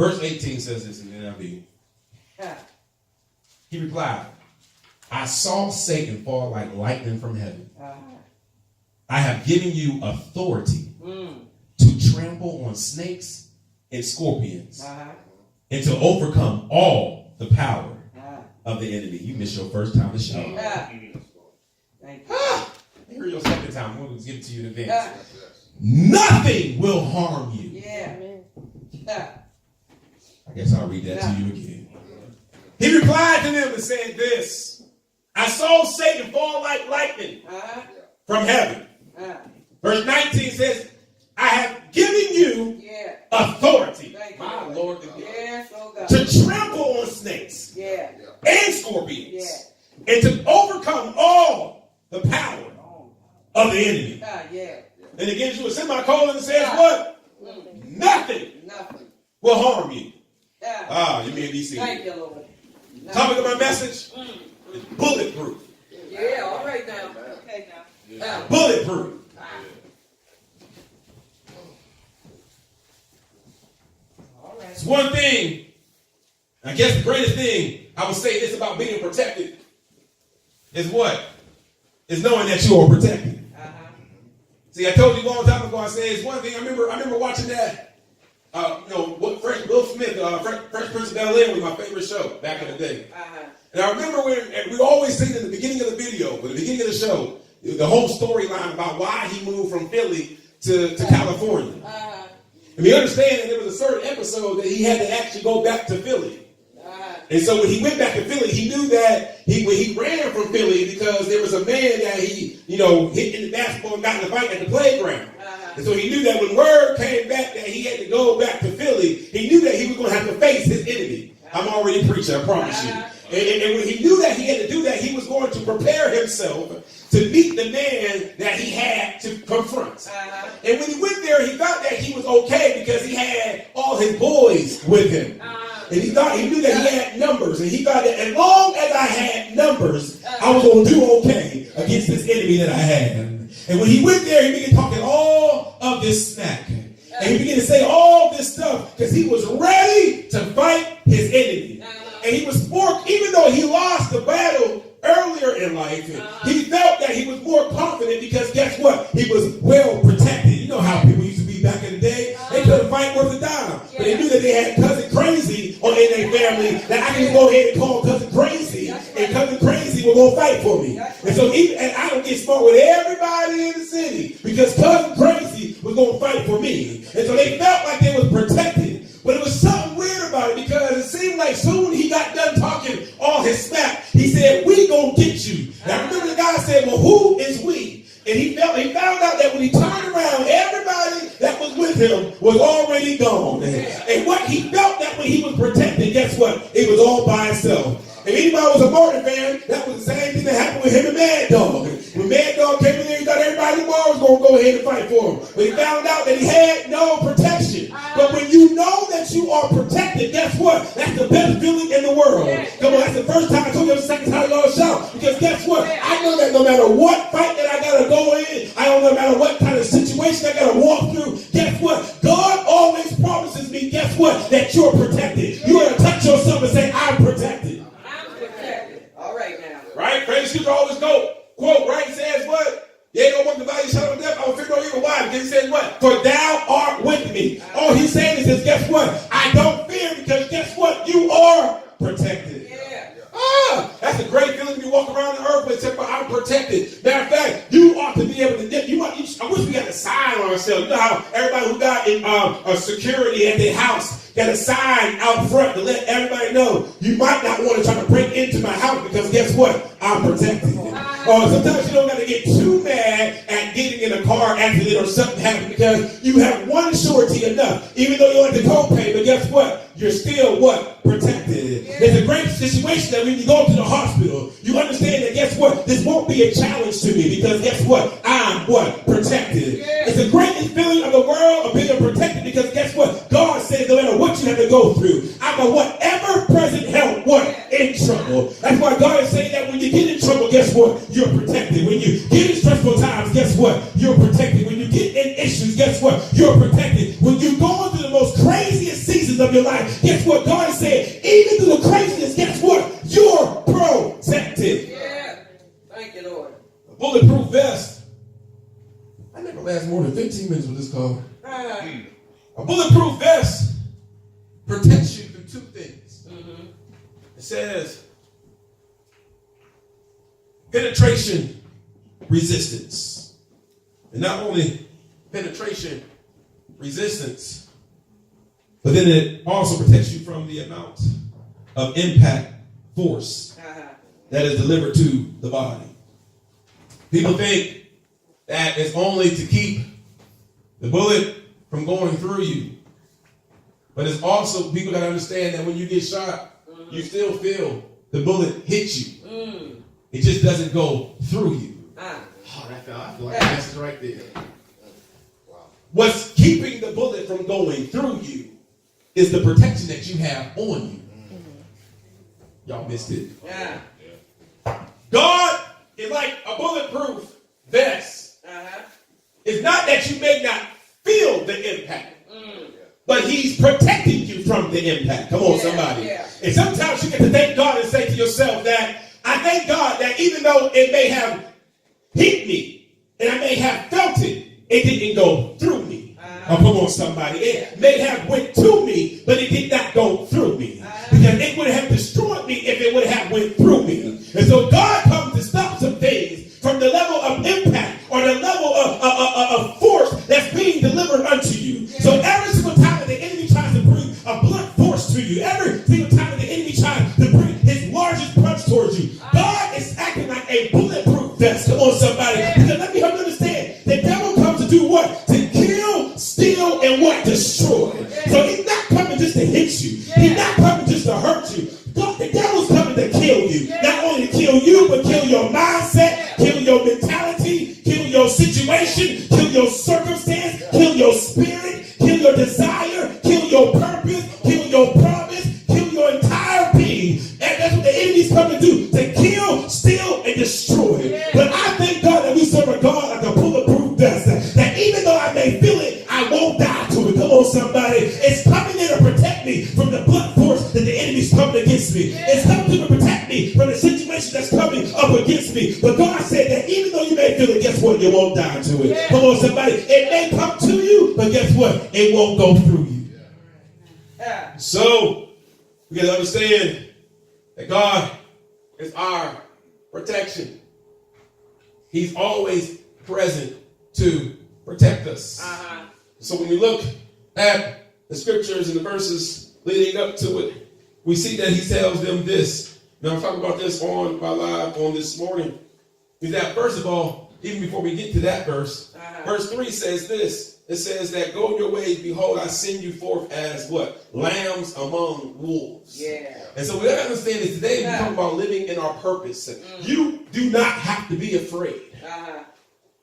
Verse 18 says this in the NIV. He replied, I saw Satan fall like lightning from heaven. I have given you authority to trample on snakes and scorpions and to overcome all the power of the enemy. You missed your first time to shout. Thank you. Here your second time. We'll give it to you in advance. Nothing will harm you. I guess I'll read that to you again. He replied to them and said this. I saw Satan fall like lightning from heaven. Verse 19 says, I have given you authority, my Lord, to trample on snakes and scorpions and to overcome all the power of the enemy. And it gives you a semicolon and says what? Nothing will harm you. You may be seated. Thank you, Lord. Topic of my message is bulletproof. Yeah, all right now. Okay now. Bulletproof. It's one thing, I guess the greatest thing I would say this about being protected is what? Is knowing that you are protected. See, I told you a long time ago, I said it's one thing. I remember watching that. Will Smith, Fresh Prince of Bel-Air was my favorite show back in the day. And I remember we always seen in the beginning of the video, or the beginning of the show, the whole storyline about why he moved from Philly to California. And we understand that there was a certain episode that he had to actually go back to Philly. And so when he went back to Philly, he knew that when he ran from Philly because there was a man that he, hit in the basketball and got in a fight at the playground. And so he knew that when word came back that he had to go back to Philly, he knew that he was going to have to face his enemy. I'm already preaching, I promise you. And when he knew that he had to do that, he was going to prepare himself to meet the man that he had to confront. And when he went there, he thought that he was okay because he had all his boys with him. And he knew that he had numbers. And he thought that as long as I had numbers, I was going to do okay against this enemy that I had. And when he went there, he began talking all of this smack. And he began to say all this stuff because he was ready to fight his enemy. And he was more, even though he lost the battle earlier in life, he felt that he was more confident because guess what? He was well protected. You know how people used to be back in the day. They couldn't fight worth a dime. But they knew that they had Cousin Crazy in their family that I can go ahead and call Cousin Crazy. And Cousin Crazy will go fight for me. And so and I don't get smart with everybody in the city because Cousin Crazy was going to fight for me. And so they felt like they was protected. But it was something weird about it because it seemed like soon he got done talking all his smack. He said, we gonna get you. And I remember the guy said, well, who is we? And he found out that when he turned around, everybody that was with him was already gone. And what he felt that when he was protected, guess what? It was all by himself. If anybody was a Martin fan, that was the same thing that happened with him and Mad Dog. When Mad Dog came in there, he thought everybody in the bar was going to go ahead and fight for him. But he found out that he had no protection. But when you know that you are protected, guess what? That's the best feeling in the world. Come on, that's the first time I told you the second time y'all shout. Because guess what? I know that no matter what fight that I got to go in, I don't know no matter what kind of situation I got to walk through, guess what? God always promises me, guess what? That you're protected. You got to touch yourself and say, I'm protected. All right now. Right? Praise scripture always go, quote, right? It says what? You ain't gonna walk the valley of the shadow of death. I will fear no evil. Why? Because he says what? For thou art with me. All he's saying is guess what? I don't fear because guess what? You are protected. That's a great feeling to be walking around the earth with. I'm protected. Matter of fact, you ought to be able to. I wish we had a sign on ourselves. You know how everybody who got in a security at their house got a sign out front to let everybody know you might not want to try to break into my house because guess what? I'm protected. Sometimes you don't got to get too mad at getting in a car accident or something happened because you have one surety enough. Even though you want to co-pay, but guess what? You're still what? Protected. It's a great situation that when you go to the hospital, you understand that guess what? This won't be a challenge to me because guess what? I'm what? Protected. It's the greatest feeling of the world of being protected because guess what? God says no matter what you have to go through, I'm a whatever present help what? In trouble. That's why God is saying that when you get in trouble, guess what? You're protected. When you get in stressful times, guess what? You're protected. When you get in issues, guess what? You're protected. When you go into the most craziest seasons of of your life. Guess what? God is saying, even through the craziness, guess what? You're protected. Yeah. Thank you, Lord. A bulletproof vest. I never last more than 15 minutes with this car. A bulletproof vest protects you through two things. Mm-hmm. It says penetration resistance. And not only penetration resistance, but then it also protects you from the amount of impact force that is delivered to the body. People think that it's only to keep the bullet from going through you. But it's also, people got to understand that when you get shot, you still feel the bullet hit you. It just doesn't go through you. Oh, I feel like that's right there. Wow. What's keeping the bullet from going through you is the protection that you have on you. Y'all missed it. Yeah. God is like a bulletproof vest. It's not that you may not feel the impact, but he's protecting you from the impact. Come on, somebody. Yeah. And sometimes you get to thank God and say to yourself that I thank God that even though it may have hit me and I may have felt it, it didn't go through me. Oh, come on, somebody. It may have went to me, but it did not go through me. Because it would have destroyed me if it would have went through me. And so God comes to stop some things from the level of impact or the level of force that's being delivered unto you. So every single time that the enemy tries to bring a blunt force to you, every single time that the enemy tries to bring his largest punch towards you, God is acting like a bulletproof vest. Come on, somebody. Because let me help you understand. The devil comes to do what? To kill, steal, and what? Destroy. So he's not coming just to hit you. He's not coming just to hurt you. God, the devil's coming to kill you. Not only to kill you, but kill your mindset, kill your mentality, kill your situation, kill your circumstance, kill your spirit, kill your desire, kill your purpose, kill your promise, kill your entire being. And that's what the enemy's coming to do, to kill, steal, and destroy. But I thank God that we serve a God like a bulletproof vest, that even though I may feel it, I won't die to it. Come on, somebody. It's coming in to protect me from the blunt force that the enemy's coming against me. It's coming to protect me from the situation that's coming up against me. But God said that even though you may feel it, guess what? You won't die to it. Come on, somebody. It may come to you, but guess what? It won't go through you. So, we got to understand that God is our protection. He's always present to protect us. So when we look at the scriptures and the verses leading up to it, we see that he tells them this. Now I'm talking about this on my live on this morning. Is that first of all, even before we get to that verse, verse 3 says this. It says that go your ways, behold, I send you forth as what? Lambs among wolves. Yeah. And so we got to understand is today we talk about living in our purpose. You do not have to be afraid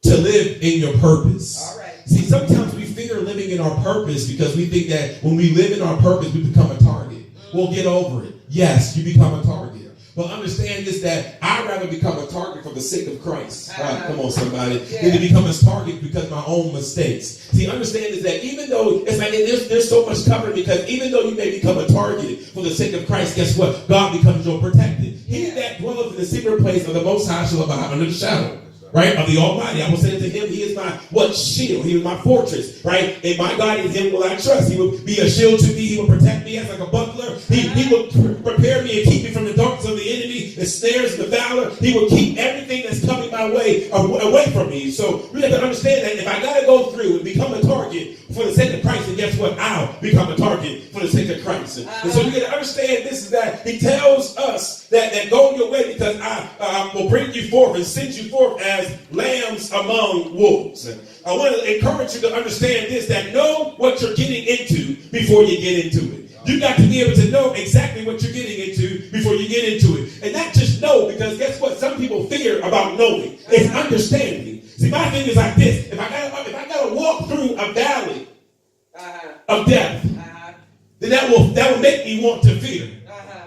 to live in your purpose. All right. See, sometimes we fear living in our purpose because we think that when we live in our purpose, we become a target. We'll get over it. Yes, you become a target. But understand this, that I'd rather become a target for the sake of Christ. Come on, somebody. Than to become a target because of my own mistakes. See, understand this, that even though it's like there's so much covered, because even though you may become a target for the sake of Christ, guess what? God becomes your protected. He that dwelleth in the secret place of the Most High shall abide under the shadow, right, of the Almighty. I will say to him, he is my what? Shield. He is my fortress, right? And my God, in him will I trust. He will be a shield to me. He will protect me as like a buckler. He will prepare me and keep me from the darkness of the enemy, the snares, and the valor. He will keep everything that's coming my way away from me. So we have to understand that if I got to go through and become a target for the sake of Christ, then guess what? I'll become a target for the sake of Christ. And so you got to understand this, is that he tells us that go your way because I will bring you forth and send you forth as lambs among wolves. I want to encourage you to understand this, that know what you're getting into before you get into it. You got to be able to know exactly what you're getting into before you get into it. And not just know, because guess what? Some people fear about knowing. It's understanding. See, my thing is like this. If I got to walk through a valley of death, then that will make me want to fear.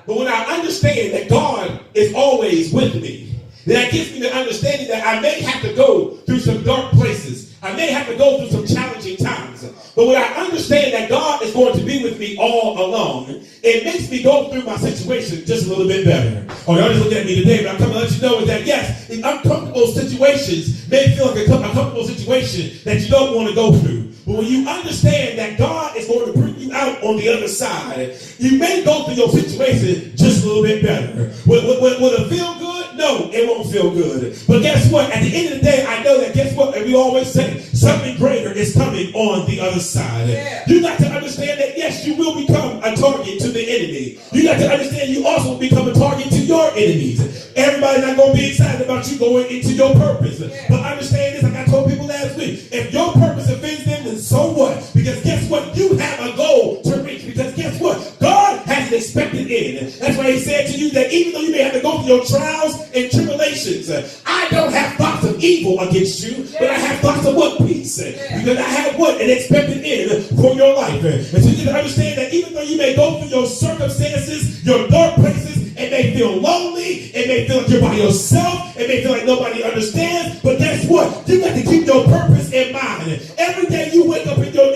But when I understand that God is always with me, then that gives me the understanding that I may have to go through some dark places. I may have to go through some challenging times. times. But when I understand that God is going to be with me all along, it makes me go through my situation just a little bit better. Oh, y'all just looking at me today, but I'm coming to let you know is that yes, in uncomfortable situations may feel like a uncomfortable situation that you don't want to go through. But when you understand that God is going to bring you out on the other side, you may go through your situation just a little bit better. Will it feel good? No, it won't feel good. But guess what? At the end of the day, I know that guess what? And we always say something greater is coming on the other side. Yeah. You got to understand that yes, you will become a target to the enemy. You got to understand you also become a target to your enemies. Everybody's not going to be excited about you going into your purpose. Yeah. But understand this, like I told people last week, if your purpose offends them, then so what? Because guess what? You have a goal to reach. Because guess what? God has an expected end. That's why he said to you that even though you may have to go through your trials and tribulations, I don't have thoughts of evil against you, but I have thoughts of what? Peace. Because I have what? An expected end for your life. And so you can understand that even though you may go through your circumstances, your dark places, it may feel lonely, it may feel like you're by yourself, it may feel like nobody understands, but guess what? You got to keep your purpose in mind. Every day you wake up in your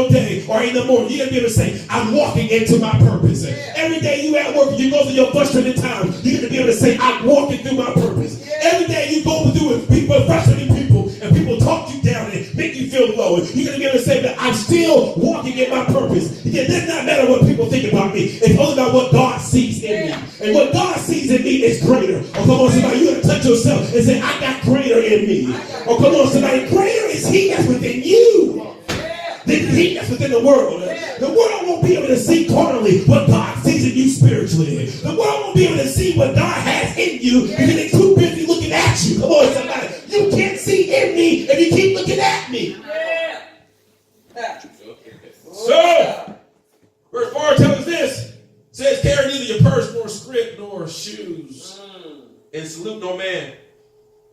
day or in the morning, you got to be able to say, I'm walking into my purpose. Every day you at work, you go through your frustrated time, you got to be able to say, I'm walking through my purpose. Every day you go through with people, frustrating people, and people talk you down and make you feel low, you got to be able to say that I'm still walking in my purpose. It does not matter what people think about me. It's only about what God sees in me. And what God sees in me is greater. Oh, come on, somebody, you got to touch yourself and say, I got greater in me. Oh, come on, somebody, greater is he that's within you than he that's within the world. The world won't be able to see carnally what God sees in you spiritually. The world won't be able to see what God has in you because they're too busy looking at you. Come on, somebody. You can't see in me if you keep looking at me. So, verse 4 tells us this. It says, carry neither your purse nor scrip nor shoes, and salute no man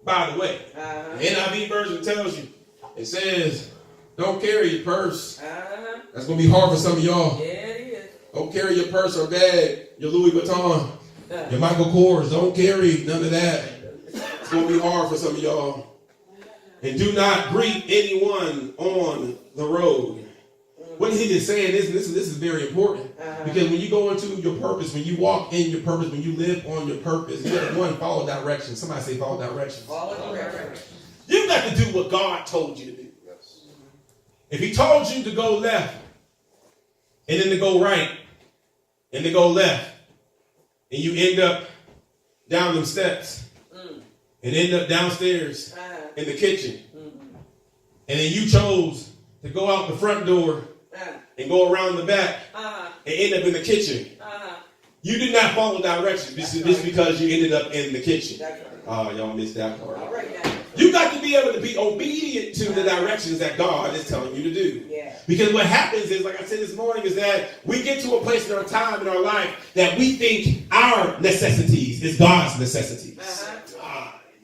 by the way. The NIV version tells you, it says, don't carry your purse. That's going to be hard for some of y'all. Yeah, it is. Don't carry your purse or bag, your Louis Vuitton, your Michael Kors. Don't carry none of that. It's going to be hard for some of y'all. And do not greet anyone on the road. What he is saying is, this is very important. Because when you go into your purpose, when you walk in your purpose, when you live on your purpose, you got to, one, follow directions. Somebody say follow directions. Follow directions. You've got to do what God told you to do. If he told you to go left, and then to go right, and to go left, and you end up down them steps, and end up downstairs in the kitchen, and then you chose to go out the front door and go around the back and end up in the kitchen. You did not follow directions just because you ended up in the kitchen. Oh, y'all missed that part. You got to be able to be obedient to the directions that God is telling you to do. Because what happens is, like I said this morning, is that we get to a place in our time, in our life, that we think our necessities is God's necessities.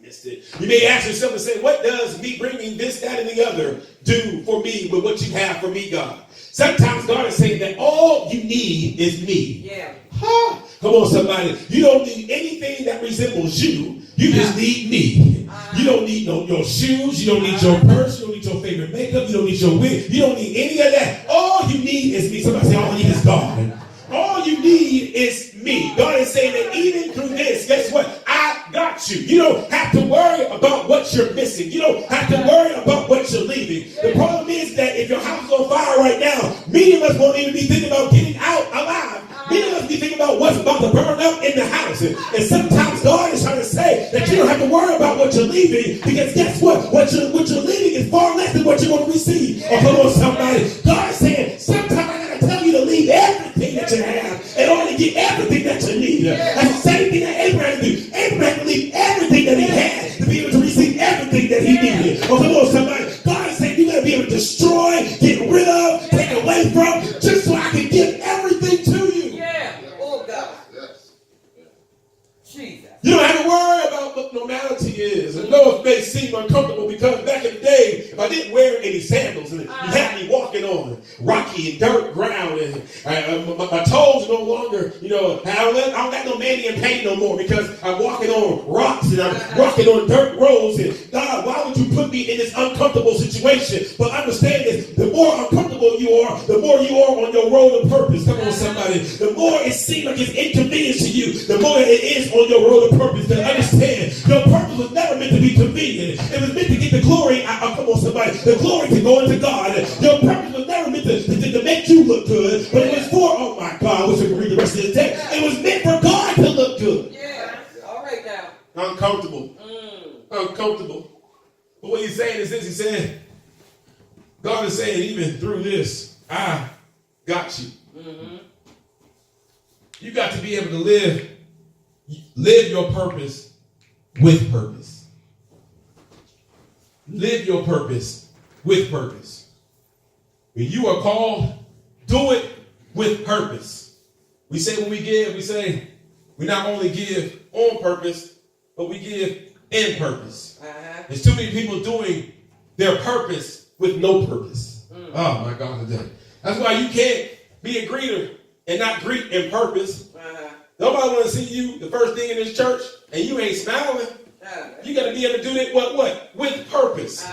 Missed it. You may ask yourself and say, what does me bringing this, that, and the other do for me with what you have for me, God? Sometimes God is saying that all you need is me. Come on, somebody. You don't need anything that resembles you. You just need me. You don't need your shoes. You don't need your purse. You don't need your favorite makeup. You don't need your wig. You don't need any of that. All you need is me. Somebody say, all I need is God. All you need is me. God is saying that even through this, guess what? I got you. You don't have to worry about what you're missing. You don't have to worry about what you're leaving. The problem is that if your house is on fire right now, many of us won't even be thinking about getting out alive. Many of us be thinking about what's about to burn up in the house. And sometimes God is trying to say that you don't have to worry about what you're leaving, because guess what? What you're leaving is far less than what you're going to receive. Oh, come on, somebody. God is saying, sometimes I got to tell you to leave everything that you have in order to get everything that you need. That's the same thing that Abraham did. Abraham leave everything that he had to be able to receive everything that he needed. Oh, come on, somebody. God is saying you got to be able to destroy, get rid of, take away from, just so I can give everything to you. You don't have to worry about what normality is. I know it may seem uncomfortable because back in the day, if if I didn't wear any sandals and you had me walking on rocky and dirt ground and my toes no longer, I don't got no mani and pain no more because I'm walking on rocks and I'm walking on dirt roads. And God, why would you put me in this uncomfortable situation? But understand this, the more uncomfortable you are, the more you are on your road of purpose. Come on, somebody. The more it seems like it's inconvenient to you, the more it is on your road of purpose. Because understand, your purpose was never meant to be convenient. It was meant to get the glory out. Come on, somebody. The glory to go into God. Your purpose was never meant to make you look good, but it was for, oh my God, I wish I could read the rest of the text. It was meant for God to look good. Yeah. All right now. Uncomfortable. Uncomfortable. But what he's saying is this. He said, God is saying, even through this, I got you. You got to be able to live your purpose with purpose. Live your purpose with purpose. When you are called, do it with purpose. We say when we give, we not only give on purpose, but we give in purpose. There's too many people doing their purpose with no purpose. Oh my God, today. That's why you can't be a greeter and not greet in purpose. Nobody want to see you the first thing in this church and you ain't smiling. You got to be able to do that what? With purpose.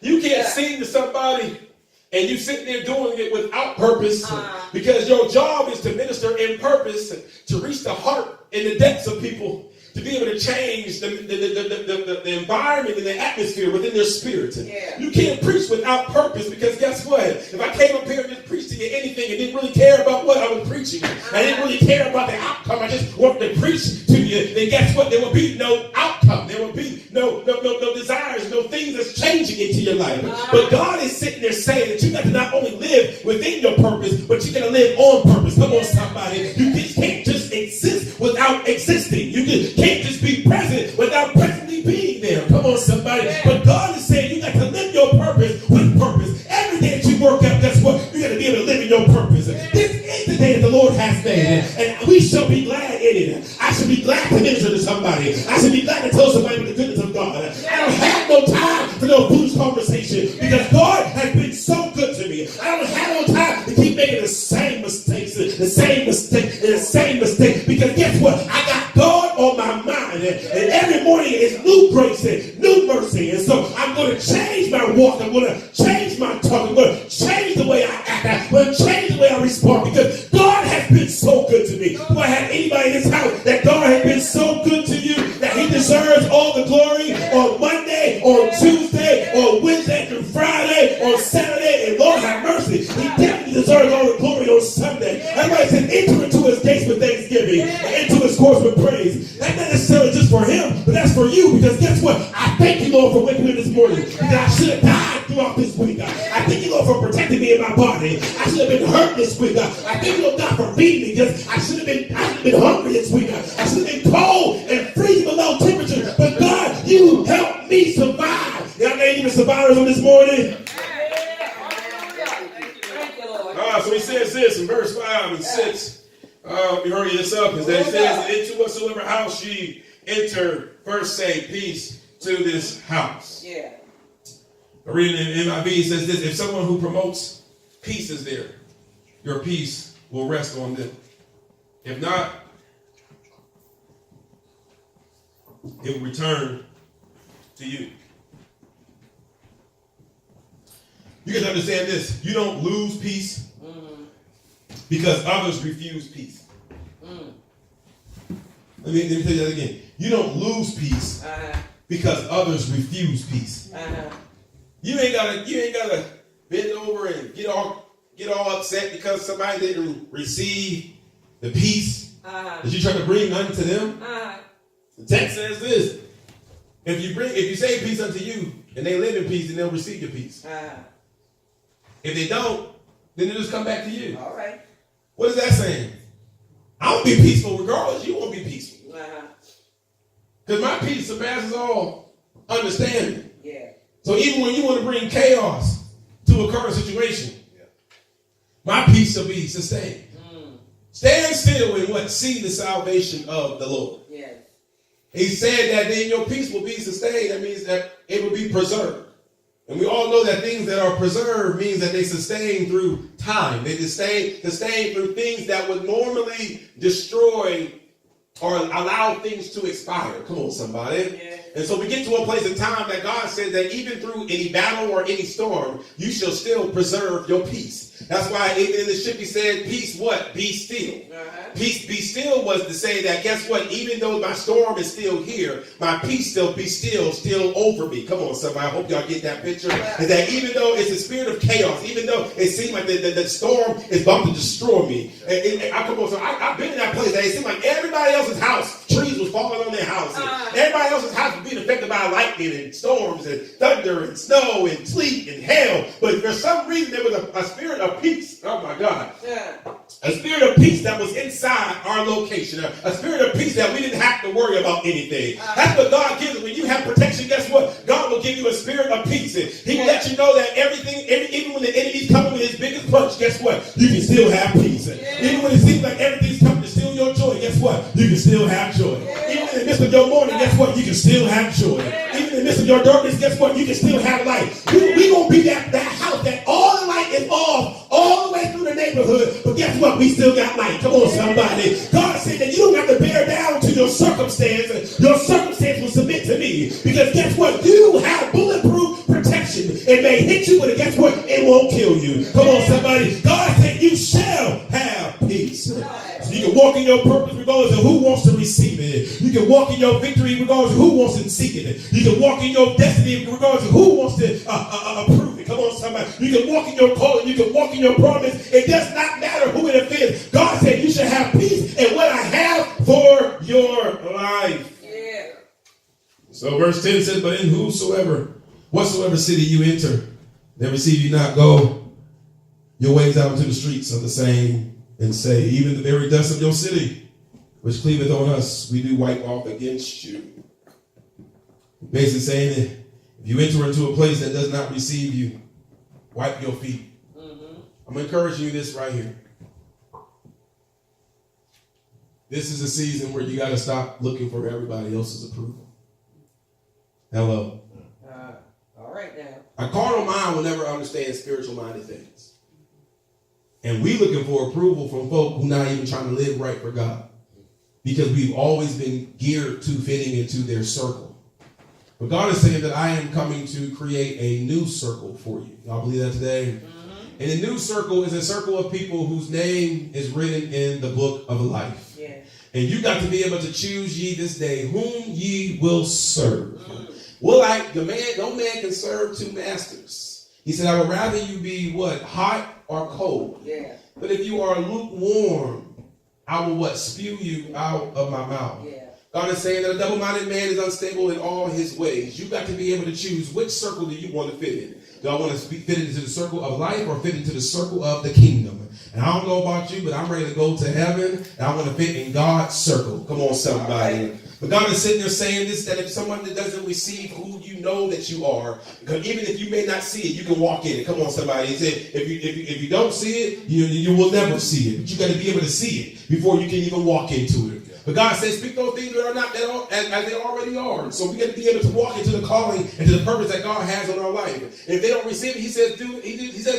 You can't sing to somebody and you sitting there doing it without purpose because your job is to minister in purpose, to reach the heart and the depths of people, to be able to change the environment and the atmosphere within their spirit. You can't preach without purpose because guess what? If I came up here and just preached to you anything and didn't really care about what I was preaching, I didn't really care about the outcome, I just wanted to preach to you, then guess what? There will be no outcome. There will be no desires, no things that's changing into your life. But God is sitting there saying that you got to not only live within your purpose, but you got to live on purpose. Come on, somebody. You just can't just exist without existing. You can't just be present without presently being there. Come on, somebody. But God is saying you got to live your purpose with purpose. Every day that you work out, guess what? You got to be able to live in your purpose. This is the day that the Lord has made, and we shall be glad in it. I should be glad to minister to somebody. I should be glad to tell somebody the goodness of God. I don't have no time for no foolish conversation because God has been so good to me. I don't have no time to keep making the same mistakes, because guess what? I got God on my mind, and every morning is new grace and new mercy, and so I'm going to change my walk. I'm going to change my talk. I'm going to change the way I act. I'm going to change the way I respond because God has been so good to me. Do I have anybody in this house that God has been so good to you that he deserves all the glory on Monday, on Tuesday, on Wednesday through Friday, on Saturday, and Lord have mercy, he definitely deserves all the glory on Sunday. That's why he said enter into his gates with thanksgiving and into his courts with praise. That's not necessarily just for him, but that's for you because guess what? I thank you, Lord, for waking me this morning because I should have died throughout this week. I thank you, Lord, for protecting me in my body. I should have been hurt this week. I thank you, Lord God, for feeding me because I should have been hungry this week. I should have been cold and freezing below temperature. But God, you helped me survive. Y'all ain't even survivors on this morning. So he says this in verse 5 and 6. We hurry this up because it says, into whatsoever house ye enter, first say peace to this house. Yeah. Reading in NIV, it says this: if someone who promotes peace is there, your peace will rest on them. If not, it will return to you. You guys understand this? You don't lose peace because others refuse peace. Let me tell you that again. You don't lose peace because others refuse peace. You ain't gotta bend over and get all upset because somebody didn't receive the peace that you try to bring unto them. The text says this: if you say peace unto you and they live in peace, then they'll receive your peace. If they don't, then they'll just come back to you. All right. What is that saying? I'll be peaceful regardless. You won't be peaceful. Because my peace surpasses all understanding. Yeah. So even when you want to bring chaos to a current situation, my peace shall be sustained. Stand still and what? See the salvation of the Lord. Yes. He said that then your peace will be sustained. That means that it will be preserved. And we all know that things that are preserved means that they sustain through time. They sustain through things that would normally destroy or allow things to expire. Come on, somebody. Yeah. And so we get to a place in time that God said that even through any battle or any storm, you shall still preserve your peace. That's why even in the ship he said, peace what? Be still. Peace be still was to say that, guess what? Even though my storm is still here, my peace still over me. Come on, somebody. I hope y'all get that picture. And that even though it's a spirit of chaos, even though it seems like the storm is about to destroy me. I've been in that place that it seemed like everybody else's house, trees was falling on their house. Everybody else's house was being affected by lightning and storms and thunder and snow and sleet and hail. But for some reason, there was a spirit of peace. Oh, my God. Yeah. A spirit of peace that was inside our location. A spirit of peace that we didn't have to worry about anything. That's what God gives us. When you have protection, guess what? God will give you a spirit of peace. And he will let you know that even when the enemy's coming with his biggest punch, guess what? You can still have peace. Even when it seems like everything's coming to steal your joy, guess what? You can still have joy. Even in the midst of your mourning, guess what? You can still have joy. Even in the midst of your darkness, guess what? You can still have light. We're going to be that house that all the light is off all the way through the neighborhood, but guess what? We still got light. Come on, somebody. God said that you don't have to bear down to your circumstance. Your circumstance will submit to me. Because guess what? You have bulletproof protection. It may hit you, but guess what? It won't kill you. Come on, somebody. God said you shall have peace. So you can walk in your purpose regardless of who wants to receive it. You can walk in your victory regardless of who wants to seek it. You can walk in your destiny regardless of who wants to approve it. Come on, somebody. You can walk in your calling. You can walk in your promise. It does not matter who it offends. God said you should have peace in what I have for your life. Yeah. So verse 10 says, but in whatsoever city you enter, they receive you not. Go your ways out into the streets of the same, and say, even the very dust of your city, which cleaveth on us, we do wipe off against you. Basically saying that if you enter into a place that does not receive you, wipe your feet. Mm-hmm. I'm encouraging you this right here. This is a season where you got to stop looking for everybody else's approval. Hello. All right now. A carnal mind will never understand spiritual-minded things. And we looking for approval from folk who not even trying to live right for God. Because we've always been geared to fitting into their circle. But God is saying that I am coming to create a new circle for you. Y'all believe that today? Mm-hmm. And a new circle is a circle of people whose name is written in the book of life. Yeah. And you got to be able to choose ye this day whom ye will serve. Mm-hmm. Well, no man can serve two masters. He said, I would rather you be what? Hot or cold. Yeah. But if you are lukewarm, I will what? Spew you out of my mouth. Yeah. God is saying that a double-minded man is unstable in all his ways. You got to be able to choose which circle do you want to fit in. Do I want to fit into the circle of life or fit into the circle of the kingdom? And I don't know about you, but I'm ready to go to heaven, and I want to fit in God's circle. Come on, somebody. But God is sitting there saying this, that if someone that doesn't receive who you know that you are, because even if you may not see it, you can walk in it. Come on, somebody. He said, if you don't see it, you will never see it. But you got to be able to see it before you can even walk into it. But God says, speak those things that are not as they already are. So we got to be able to walk into the calling and to the purpose that God has on our life. And if they don't receive it, he says,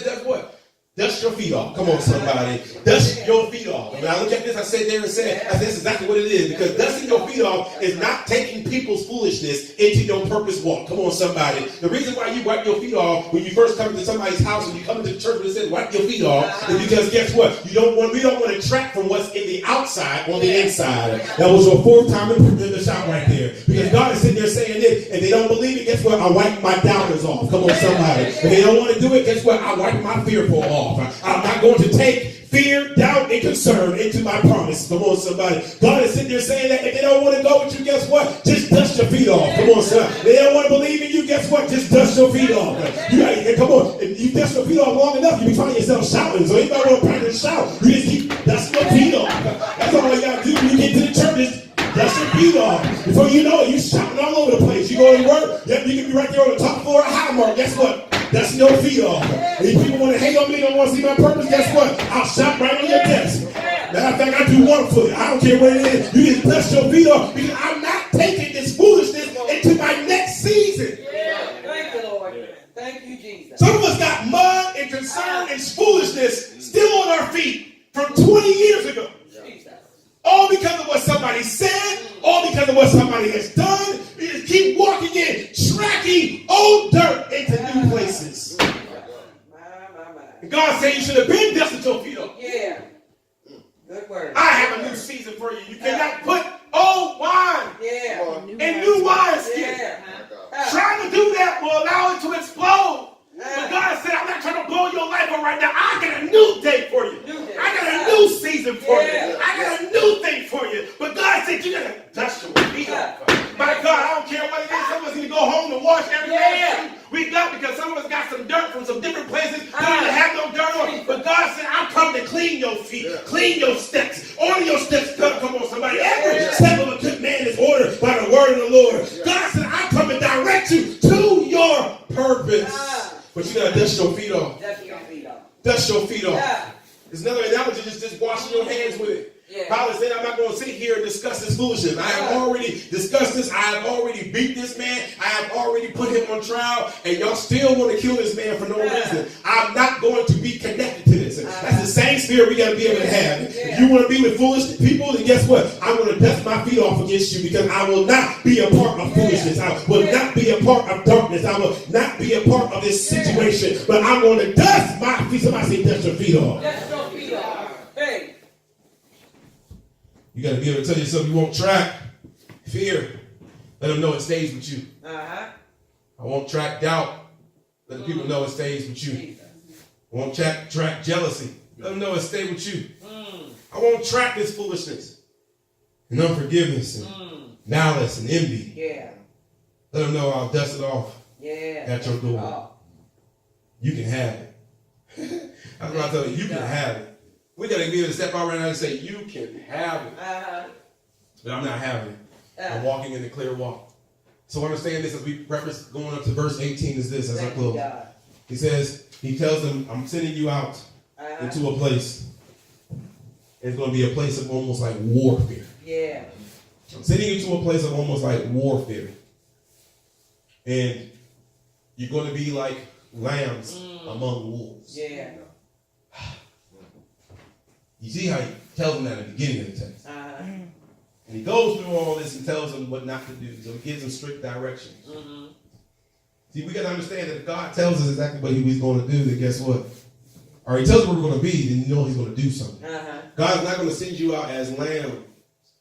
does what? Dust your feet off. Come on, somebody. Dust your feet off. And when I look at this, I said there and said, that's exactly what it is. Because dusting your feet off is not taking people's foolishness into your purpose walk. Come on, somebody. The reason why you wipe your feet off when you first come to somebody's house and you come into the church and it says wipe your feet off is because guess what? We don't want to detract from what's in the outside on the inside. That was your fourth time in the shop right there. Because God is sitting there saying this, and they don't believe it, guess what? I wipe my doubters off. Come on, somebody. If they don't want to do it, guess what? I wipe my fearful off. I'm not going to take fear, doubt, and concern into my promise. Come on, somebody. God is sitting there saying that if they don't want to go with you, guess what? Just dust your feet off. Come on, son. They don't want to believe in you, guess what? Just dust your feet off. Come on. If you dust your feet off long enough, you be finding yourself shouting. So anybody want to practice shout, you just keep dusting your feet off. That's all you got to do when you get to the church. Dust your feet off. Before you know it, you shouting all over the place. You go to work, you can be right there on the top floor of High Mark. Guess what? That's your feet off. And if people want to hate on me, don't want to see my purpose, guess what? I'll shout right on your desk. Matter of fact, I do one for you. I don't care what it is. You just dust your feet off because I'm not taking this foolishness into my next season. Yeah. Thank you, Lord. Thank you. Jesus. Some of us got mud and concern and foolishness still on our feet from 20 years ago. Jesus. All because of what somebody said, all because of what somebody has done. We just keep walking in, tracking old dirt into new places. My. And God said you should have been dusted your feet off. Yeah. Good word. I have a new season for you. You cannot put old wine Yeah. in new wineskin. Yeah. Trying to do that will allow it to explode. But God said, I'm not trying to blow your life up right now. I got a new day for you. I got a new season for you. I got a new thing for you. But God said, you got to dust your feet off. My God, I don't care what it is. Some of us need to go home and wash every day. We got, because some of us got some dirt from some different places. We don't even have no dirt on. But God said, I'm coming to clean your feet, clean your steps. Order your steps. Come on, somebody. Every step of a good man is ordered by the word of the Lord. God said, I'm coming to direct you to your purpose. But you got to dust your feet off. Dust your feet off. Dust your feet off. Yeah. There's another analogy, just washing your hands with it. Yeah. Paul said, I'm not going to sit here and discuss this foolishness. I have already discussed this. I have already beat this man. I have already put him on trial. And y'all still want to kill this man for no reason. I'm not going to be connected to this. That's the same spirit we got to be able to have. If you want to be with foolish people, then guess what? I'm going to dust my feet off against you, because I will not be a part of foolishness. I will not be a part of darkness. I will not be a part of this situation. But I'm going to dust my feet. Somebody say, dust your feet off. Dust your feet off. Hey. You got to be able to tell yourself you won't track fear. Let them know it stays with you. I won't track doubt. Let the people know it stays with you. I won't track jealousy. Let them know it stays with you. I won't track this foolishness and unforgiveness and malice and envy. Yeah. Let them know I'll dust it off at your door. Oh. You can have it. That's what I tell you. You can have it. We got to be able to step out right now and say, you can have it. But I'm not having it. I'm walking in the clear walk. So understand this as we reference going up to verse 18 is this as I close. He says, he tells them, I'm sending you out into a place. It's going to be a place of almost like warfare. Yeah. I'm sending you to a place of almost like warfare. And you're going to be like lambs among wolves. Yeah. You see how he tells them that at the beginning of the text. And he goes through all this and tells them what not to do. So he gives them strict directions. See, we got to understand that if God tells us exactly what he's going to do, then guess what? Or he tells us where we're going to be, then you know he's going to do something. God's not going to send you out as lamb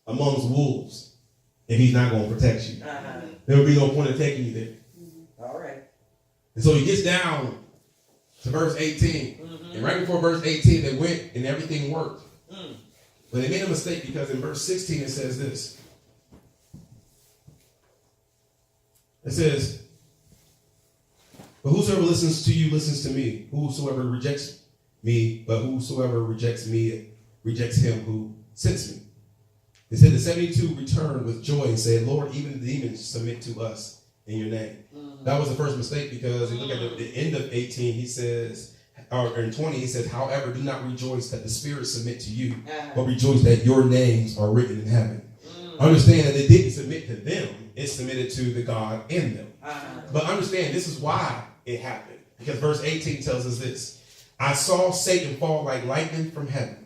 amongst wolves if he's not going to protect you. There will be no point in taking you there. All right. And so he gets down to verse 18. And right before verse 18, they went and everything worked. But they made a mistake, because in verse 16 it says this. It says, but whosoever listens to you listens to me. Whosoever rejects me, but whosoever rejects me rejects him who sent me. They said the 72 returned with joy and said, Lord, even the demons submit to us in your name. That was the first mistake, because if you look at the end of 18, he says, or in 20, he says, however, do not rejoice that the spirits submit to you, but rejoice that your names are written in heaven. Understand that it didn't submit to them, it submitted to the God in them. But understand, this is why it happened. Because verse 18 tells us this. I saw Satan fall like lightning from heaven.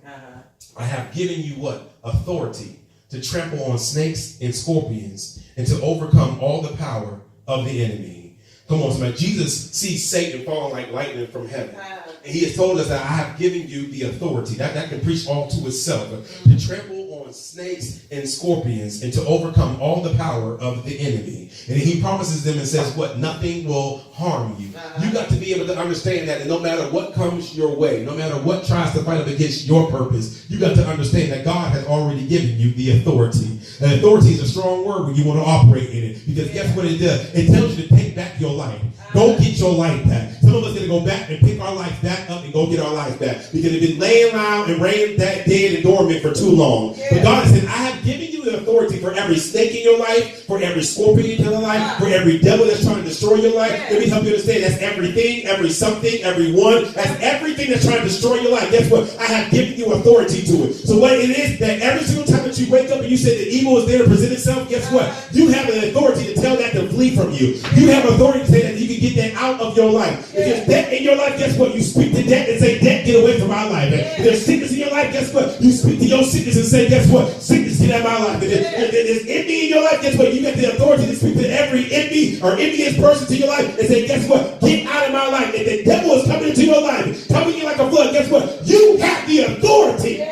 I have given you what? Authority to trample on snakes and scorpions and to overcome all the power of the enemy. Come on, somebody. Jesus sees Satan falling like lightning from heaven. And he has told us that I have given you the authority. That can preach all to itself. To trample on snakes and scorpions and to overcome all the power of the enemy. And he promises them and says, what? Nothing will harm you. You got to be able to understand that, and no matter what comes your way, no matter what tries to fight up against your purpose, you got to understand that God has already given you the authority. And authority is a strong word when you want to operate in it. Because guess what it does? It tells you to take back your life. Go get your life back. Some of us going to go back and pick our life back up and go get our life back. Because it's been laying around and laying dead and dormant for too long. But God said, I have given you the authority for every snake in your life, for every scorpion in your life, for every devil that's trying to destroy your life. Let me help you understand. That's everything, every something, every one. That's everything that's trying to destroy your life. Guess what? I have given you authority to it. So what it is that every single time that you wake up and you say that evil is there to present itself, guess what? You have an authority to tell that to flee from you. You have authority to say that you can get that out of your life. If there's debt in your life, guess what? You speak to debt and say, debt, get away from my life. If there's sickness in your life, guess what? You speak to your sickness and say, guess what? Sickness, get out of my life. If there's envy in your life, guess what? You got the authority to speak to every envy or envious person to your life and say, guess what? Get out of my life. If the devil is coming into your life, coming in like a flood, guess what? You have the authority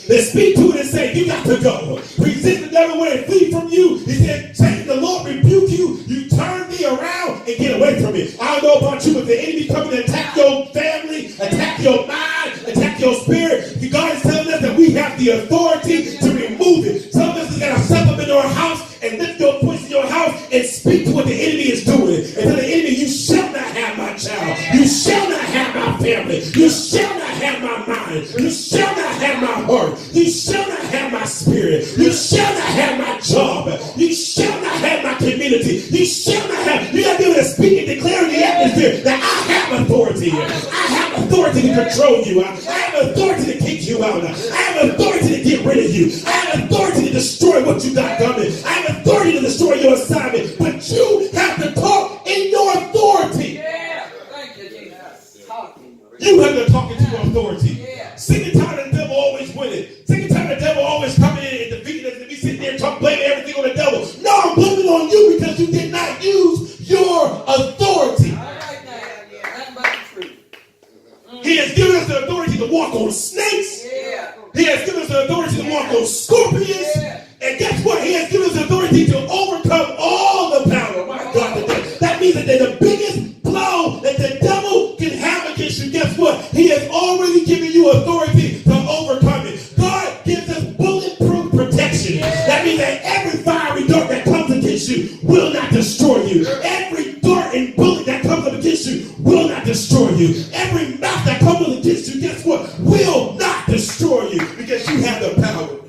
to speak to it and say, you got to go. Resist the devil when it flee from you. He said, Satan, the Lord rebuke you. You turn me around and get away from it. I don't know about you, but the enemy coming to attack your family, attack your mind, attack your spirit. God is telling us that we have the authority to remove it. Some of us has got to step up into our house and lift your voice in your house and speak to what the enemy is doing. And tell the enemy, you shall not have my child. You shall not have my family. You shall not have my mind. You shall not have my heart. You shall not have my spirit. You shall not have my job. You shall not have my community. You shall not have. You got to be able to speak and declare in the atmosphere that I have authority. I have authority to control you. I have authority to kick you out. I have authority to get rid of you. I have authority to destroy what you got coming. I have authority to destroy your assignment. But you have to talk in your authority. Yeah. Thank you, Jesus. Talking. You have to talk into your authority. Sick and tired of the devil always winning. Sick and tired of the devil always coming in and defeating us and be sitting there talking, blaming everything on the devil. No, I'm blaming on you because you did not use your authority. All right now. Nothing but the truth. He has given us the authority to walk on snakes. Yeah. He has given us the authority to walk on scorpions. And guess what? He has given us the authority to overcome all the power. My God, today. That means that the biggest blow that the devil can have against you, guess what? He has already given you authority to overcome it. God gives us bulletproof protection. That means that every fiery dart that comes against you will not destroy you. Every dart and bullet that comes up against you will not destroy you. Every mouth that comes up against you, guess what? Will not destroy you because you have the power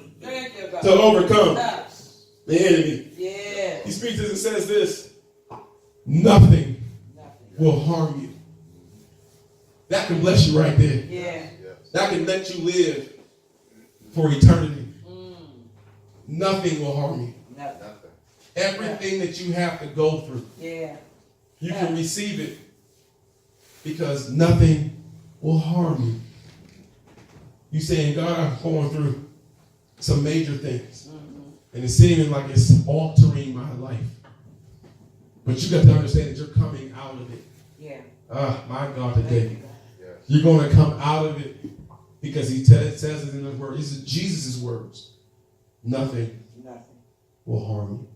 to overcome the enemy. Yeah. He speaks this and says this: nothing will harm you. That can bless you right there. Yeah. That can let you live for eternity. Nothing will harm you. Nothing. Everything that you have to go through, you can receive it because nothing will harm you. You saying, God, I'm going through some major things. And it's seeming like it's altering my life. But you got to understand that you're coming out of it. Yeah. My God, today. You're going to come out of it because he says it in the word. These are Jesus' words. Nothing will harm you.